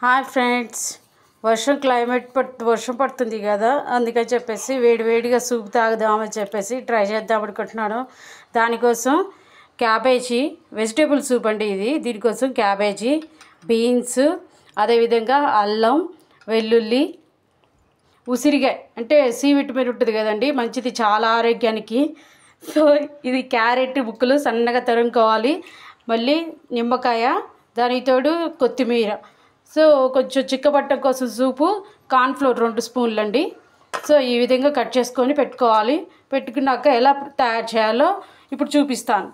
Hi friends, వర్షం పడుతుంది కదా, అందుకని చెప్పేసి వేడివేడిగా సూప్ తాగుదామని చెప్పేసి ట్రై చేద్దాం అనుకుంటున్నాను. దానికోసం క్యాబేజీ వెజిటేబుల్ సూప్ అండి ఇది. దీనికోసం క్యాబేజీ, బీన్స్, అదేవిధంగా అల్లం, వెల్లుల్లి, ఉసిరికాయ అంటే సి విటమిన్ ఉంటుంది కదండి, మంచిది చాలా ఆరోగ్యానికి. సో ఇది క్యారెట్ ముక్కలు సన్నగా తరుముకోవాలి, మళ్ళీ నిమ్మకాయ, దానికి తోడు కొత్తిమీర. సో కొంచెం చిక్కబట్టం కోసం సూపు కార్న్ఫ్లోర్ 2 స్పూన్లు అండి. సో ఈ విధంగా కట్ చేసుకొని పెట్టుకోవాలి. పెట్టుకున్నాక ఎలా తయారు చేయాలో ఇప్పుడు చూపిస్తాను.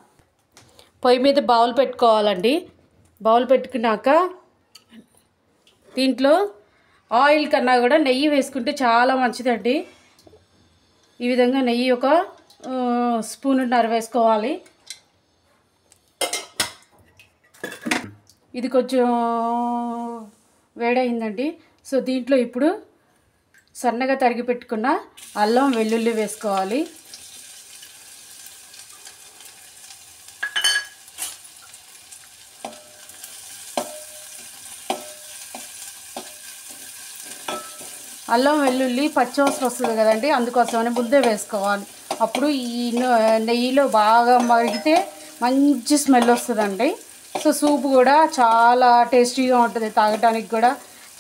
పొయ్యి మీద బౌల్ పెట్టుకోవాలండి. బౌల్ పెట్టుకున్నాక దీంట్లో ఆయిల్ కన్నా కూడా నెయ్యి వేసుకుంటే చాలా మంచిదండి. ఈ విధంగా నెయ్యి ఒక స్పూన్నర వేసుకోవాలి. ఇది కొంచెం వేడైందండి. సో దీంట్లో ఇప్పుడు సన్నగా తరిగి పెట్టుకున్న అల్లం, వెల్లుల్లి వేసుకోవాలి. అల్లం వెల్లుల్లి పచ్చివాసన వస్తుంది కదండి, అందుకోసమని ముందే వేసుకోవాలి. అప్పుడు ఈ నెయ్యిలో బాగా మరిగితే మంచి స్మెల్ వస్తుందండి. సో సూప్ కూడా చాలా టేస్టీగా ఉంటుంది, తాగటానికి కూడా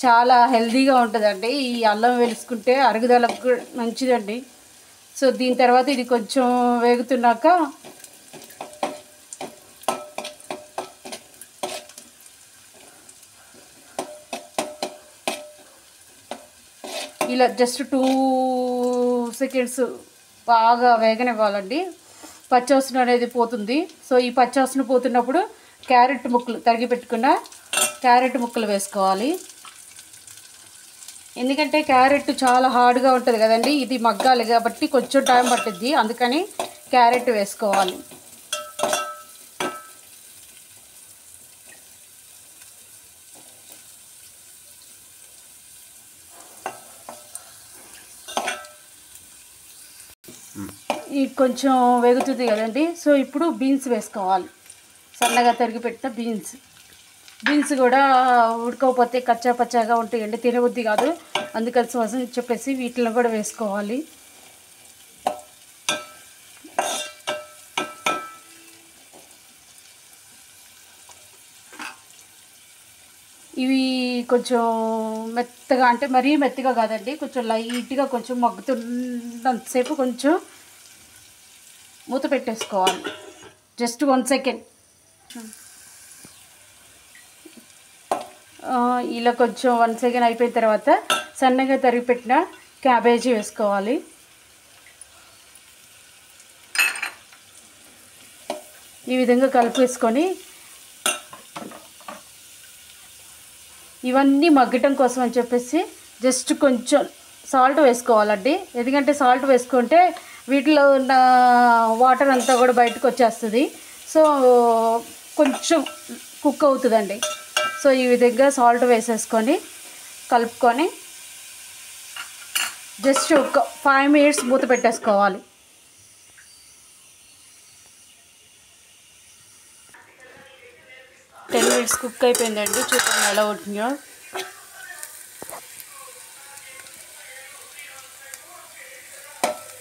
చాలా హెల్తీగా ఉంటుందండి. ఈ అల్లం వేసుకుంటే అరుగుదలకు మంచిదండి. సో దీని తర్వాత ఇది కొంచెం వేగుతున్నాక ఇలా జస్ట్ 2 సెకండ్స్ బాగా వేగనివ్వాలండి. పచ్చివాసన అనేది పోతుంది. సో ఈ పచ్చివాసన పోతున్నప్పుడు క్యారెట్ ముక్కలు, తరిగి పెట్టుకున్న క్యారెట్ ముక్కలు వేసుకోవాలి. ఎందుకంటే క్యారెట్ చాలా హార్డ్గా ఉంటుంది కదండి, ఇది మగ్గాలి కాబట్టి కొంచెం టైం పట్టుద్ది, అందుకని క్యారెట్ వేసుకోవాలి. ఇది కొంచెం వేగుతుంది కదండి. సో ఇప్పుడు బీన్స్ వేసుకోవాలి. సన్నగా తరిగి పెట్టిన బీన్స్ కూడా ఉడకపోతే కచ్చా పచ్చాగా ఉంటాయండి, తినబుద్ధి కాదు. అందుకని చెప్పేసి వీటిని కూడా వేసుకోవాలి. ఇవి కొంచెం మెత్తగా, అంటే మరీ మెత్తగా కాదండి, కొంచెం లైట్గా కొంచెం మగ్గుతున్నంతసేపు కొంచెం మూత పెట్టేసుకోవాలి. Just 1 second. ఇలా కొంచెం 1 సెకండ్ అయిపోయిన తర్వాత సన్నగా తరిగి పెట్టిన క్యాబేజీ వేసుకోవాలి. ఈ విధంగా కలిపేసుకొని ఇవన్నీ మగ్గటం కోసం అని చెప్పేసి జస్ట్ కొంచెం సాల్ట్ వేసుకోవాలండి. ఎందుకంటే సాల్ట్ వేసుకుంటే వీటిలో ఉన్న వాటర్ అంతా కూడా బయటకు వచ్చేస్తుంది. సో కొంచెం కుక్ అవుతుందండి. సో ఈ విధంగా సాల్ట్ వేసేసుకొని కలుపుకొని జస్ట్ ఒక 5 మినిట్స్ మూత పెట్టేసుకోవాలి. టెన్ మినిట్స్ కుక్ అయిపోయిందండి. చూడండి ఎలా ఉంటుందో.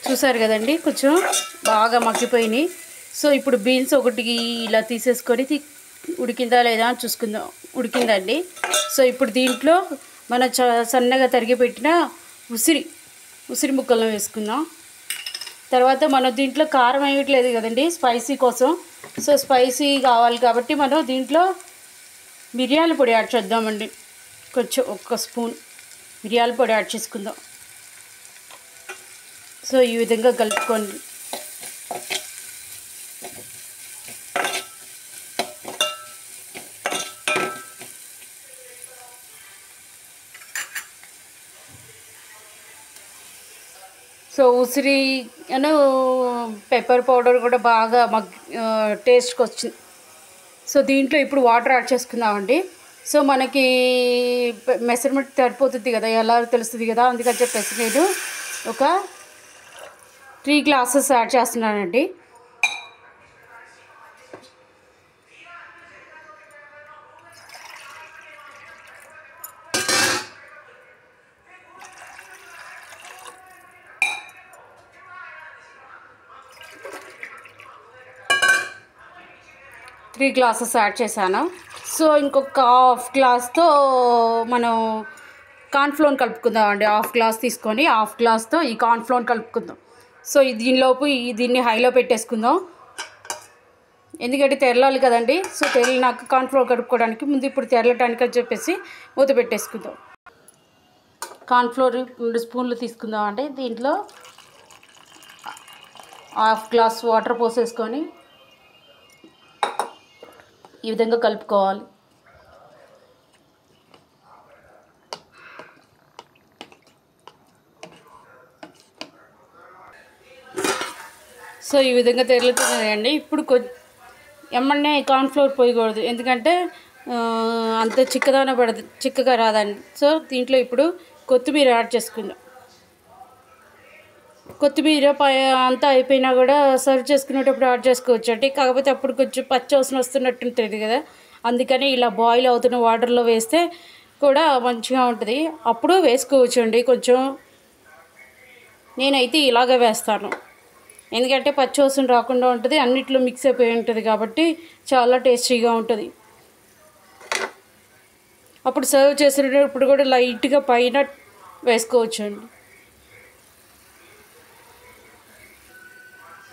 చూసారు కదండి, కొంచెం బాగా మగ్గిపోయినాయి. సో ఇప్పుడు బీన్స్ ఒకటి ఇలా తీసేసుకొని ఉడికిందా లేదా అని చూసుకుందాం. ఉడికిందండి. సో ఇప్పుడు దీంట్లో మన సన్నగా తరిగి పెట్టిన ఉసిరి ముక్కలను వేసుకుందాం. తర్వాత మనం దీంట్లో కారం వేయట్లేదు కదండి, స్పైసీ కోసం. సో స్పైసీ కావాలి కాబట్టి మనం దీంట్లో మిరియాల పొడి యాడ్ చేద్దామండి. కొంచెం 1 స్పూన్ మిరియాల పొడి యాడ్ చేసుకుందాం. సో ఈ విధంగా కలుపుకోండి. సో ఉసిరి పెప్పర్ పౌడర్ కూడా బాగా టేస్ట్కి వచ్చింది. సో దీంట్లో ఇప్పుడు వాటర్ యాడ్ చేసుకుందామండి. సో మనకి మెజర్మెంట్ సరిపోతుంది కదా, ఎలా తెలుస్తుంది కదా, అందుకని చెప్పేసి నేను ఒక 3 గ్లాసెస్ యాడ్ చేస్తున్నానండి. 3 గ్లాసెస్ యాడ్ చేశాను. సో ఇంకొక హాఫ్ గ్లాస్తో మనం కార్న్ఫ్లోర్ కలుపుకుందాం అండి. హాఫ్ గ్లాస్ తీసుకొని హాఫ్ గ్లాస్తో ఈ కార్న్ఫ్లోర్ కలుపుకుందాం. సో దీనిలోపు దీన్ని హైలో పెట్టేసుకుందాం, ఎందుకంటే తెరలాలి కదండి. సో నాకు కార్న్ఫ్లోర్ కలుపుకోవడానికి ముందు ఇప్పుడు తెరలటానికి అని చెప్పేసి మూత పెట్టేసుకుందాం. కార్న్ఫ్లోర్ 2 స్పూన్లు తీసుకుందాం అండి. దీంట్లో హాఫ్ గ్లాస్ వాటర్ పోసేసుకొని ఈ విధంగా కలుపుకోవాలి. సో ఈ విధంగా తెరలుతున్నదండి. ఇప్పుడు ఎమ్మన్నే కార్న్ఫ్లోర్ పోయకూడదు, ఎందుకంటే అంత చిక్కగా రాదండి. సో దీంట్లో ఇప్పుడు కొత్తిమీర యాడ్ చేసుకుందాం. కొత్తిమీర అంతా అయిపోయినా కూడా సర్వ్ చేసుకునేటప్పుడు యాడ్ చేసుకోవచ్చు అండి. కాకపోతే అప్పుడు కొంచెం పచ్చి వాసన వస్తున్నట్టుంటుంది కదా, అందుకని ఇలా బాయిల్ అవుతున్న వాటర్లో వేస్తే కూడా మంచిగా ఉంటుంది. అప్పుడు వేసుకోవచ్చు అండి. కొంచెం నేనైతే ఇలాగే వేస్తాను, ఎందుకంటే పచ్చి వాసన రాకుండా ఉంటుంది, అన్నిట్లో మిక్స్ అయిపోయి ఉంటుంది కాబట్టి చాలా టేస్టీగా ఉంటుంది. అప్పుడు సర్వ్ చేసేటప్పుడు కూడా లైట్గా పైన వేసుకోవచ్చు అండి.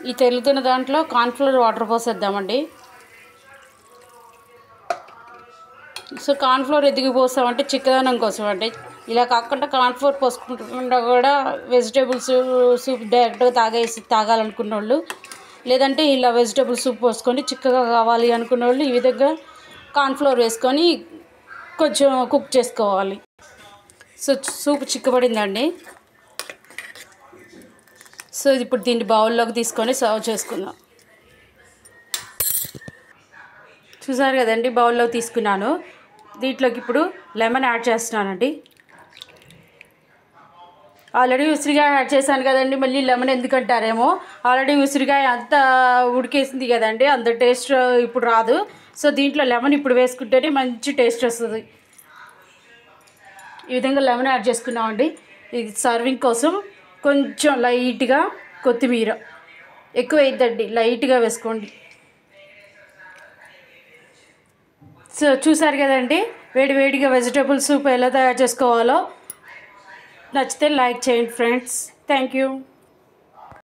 ఈ తెల్లుతున్న దాంట్లో కార్న్ఫ్లోర్ వాటర్ పోసేద్దామండి. సో కార్న్ఫ్లోర్ ఎందుకు పోస్తామంటే చిక్కదనం కోసం అండి. ఇలా కాకుండా కార్న్ఫ్లోర్ పోసుకుంటూ కూడా వెజిటేబుల్స్ సూప్ డైరెక్ట్గా తాగాలనుకున్న వాళ్ళు, లేదంటే ఇలా వెజిటేబుల్ సూప్ పోసుకొని చిక్కగా కావాలి అనుకున్న వాళ్ళు ఈ విధంగా కార్న్ఫ్లోర్ వేసుకొని కొంచెం కుక్ చేసుకోవాలి. So soup చిక్కబడిందండి. సో ఇప్పుడు దీన్ని బౌల్లోకి తీసుకొని సర్వ్ చేసుకుందాం. చూసారు కదండి, బౌల్లోకి తీసుకున్నాను. దీంట్లోకి ఇప్పుడు లెమన్ యాడ్ చేస్తున్నానండి. ఆల్రెడీ ఉసిరికాయ యాడ్ చేశాను కదండి, మళ్ళీ లెమన్ ఎందుకంటారేమో. ఆల్రెడీ ఉసిరికాయ అంతా ఉడికేసింది కదండి, అంత టేస్ట్ ఇప్పుడు రాదు. సో దీంట్లో లెమన్ ఇప్పుడు వేసుకుంటేనే మంచి టేస్ట్ వస్తుంది. ఈ విధంగా లెమన్ యాడ్ చేసుకున్నామండి. ఇది సర్వింగ్ కోసం కొంచెం లైట్గా కొత్తిమీర, ఎక్కువ వేయద్దండి, లైట్గా వేసుకోండి. సో చూసారు కదండి, వేడివేడిగా వెజిటేబుల్ సూప్ ఎలా తయారు చేసుకోవాలో. నచ్చితే లైక్ చేయండి ఫ్రెండ్స్. Thank you.